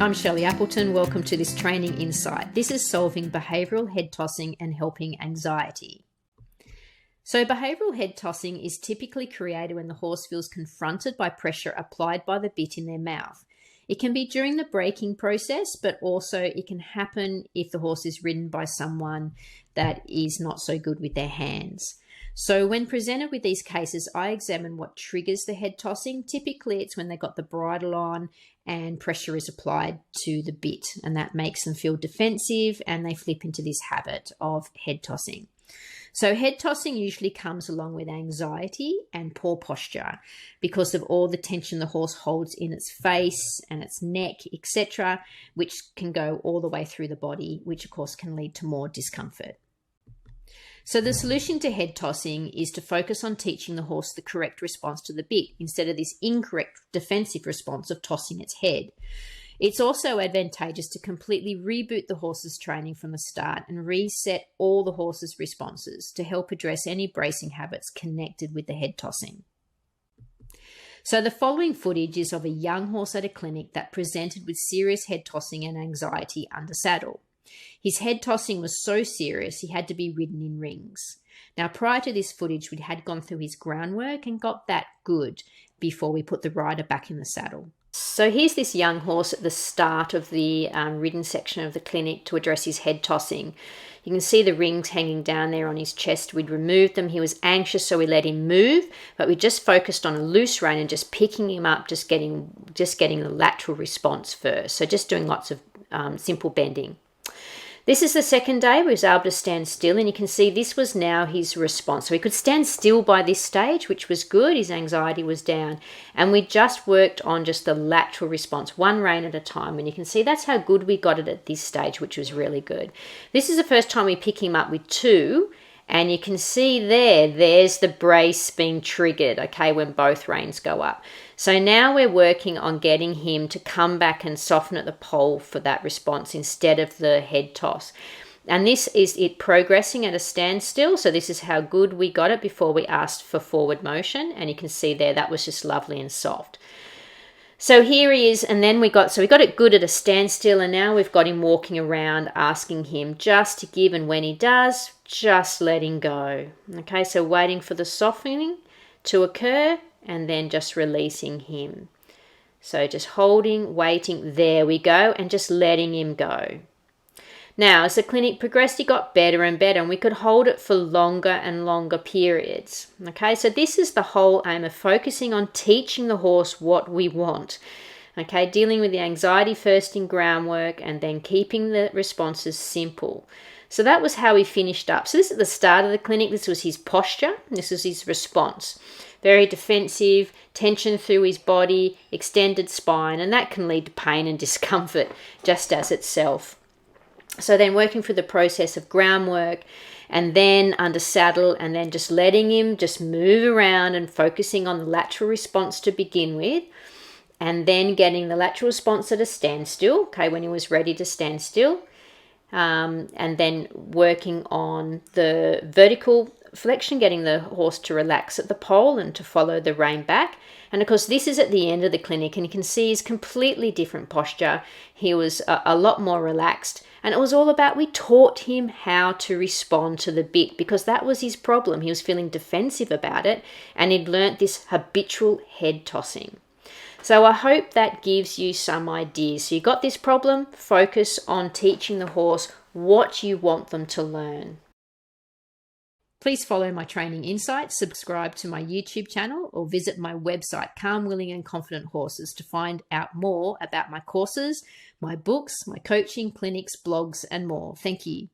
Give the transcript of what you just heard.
I'm Shirley Appleton. Welcome to this training insight. This is solving behavioural head tossing and helping anxiety. So behavioural head tossing is typically created when the horse feels confronted by pressure applied by the bit in their mouth. It can be during the breaking process, but also it can happen if the horse is ridden by someone that is not so good with their hands. So when presented with these cases, I examine what triggers the head tossing. Typically, it's when they've got the bridle on and pressure is applied to the bit, and that makes them feel defensive and they flip into this habit of head tossing. So head tossing usually comes along with anxiety and poor posture because of all the tension the horse holds in its face and its neck, etc., which can go all the way through the body, which of course can lead to more discomfort. So the solution to head tossing is to focus on teaching the horse the correct response to the bit instead of this incorrect defensive response of tossing its head. It's also advantageous to completely reboot the horse's training from the start and reset all the horse's responses to help address any bracing habits connected with the head tossing. So the following footage is of a young horse at a clinic that presented with serious head tossing and anxiety under saddle. His head tossing was so serious he had to be ridden in rings. Now, prior to this footage, we had gone through his groundwork and got that good before we put the rider back in the saddle. So here's this young horse at the start of the ridden section of the clinic to address his head tossing. You can see the rings hanging down there on his chest. We'd removed them. He was anxious, so we let him move, but we just focused on a loose rein and just picking him up, just getting the lateral response first. So just doing lots of simple bending. This is the second day. We was able to stand still, and you can see this was now his response. So he could stand still by this stage, which was good. His anxiety was down, and we just worked on just the lateral response, one rein at a time. And you can see that's how good we got it at this stage, which was really good. This is the first time we pick him up with two, and you can see there's the brace being triggered, okay, when both reins go up. So now we're working on getting him to come back and soften at the pole for that response instead of the head toss. And this is it progressing at a standstill. So this is how good we got it before we asked for forward motion. And you can see there, that was just lovely and soft. So here he is, and then we got it good at a standstill, and now we've got him walking around asking him just to give, and when he does, just letting go. Okay, so waiting for the softening to occur and then just releasing him. So just holding, waiting, there we go, and just letting him go. Now, as the clinic progressed, he got better and better, and we could hold it for longer and longer periods. Okay, so this is the whole aim of focusing on teaching the horse what we want. Okay, dealing with the anxiety first in groundwork and then keeping the responses simple. So that was how we finished up. So this is the start of the clinic. This was his posture. This was his response. Very defensive, tension through his body, extended spine, and that can lead to pain and discomfort just as itself. So then working through the process of groundwork and then under saddle, and then just letting him just move around and focusing on the lateral response to begin with, and then getting the lateral response at a standstill, okay, when he was ready to stand still, and then working on the vertical flexion, getting the horse to relax at the pole and to follow the rein back. And of course, this is at the end of the clinic, and you can see his completely different posture. He was a lot more relaxed, and it was all about, we taught him how to respond to the bit, because that was his problem. He was feeling defensive about it, and he'd learnt this habitual head tossing. So I hope that gives you some ideas. So you got this problem, focus on teaching the horse what you want them to learn. Please follow my training insights, subscribe to my YouTube channel, or visit my website, Calm, Willing and Confident Horses, to find out more about my courses, my books, my coaching, clinics, blogs, and more. Thank you.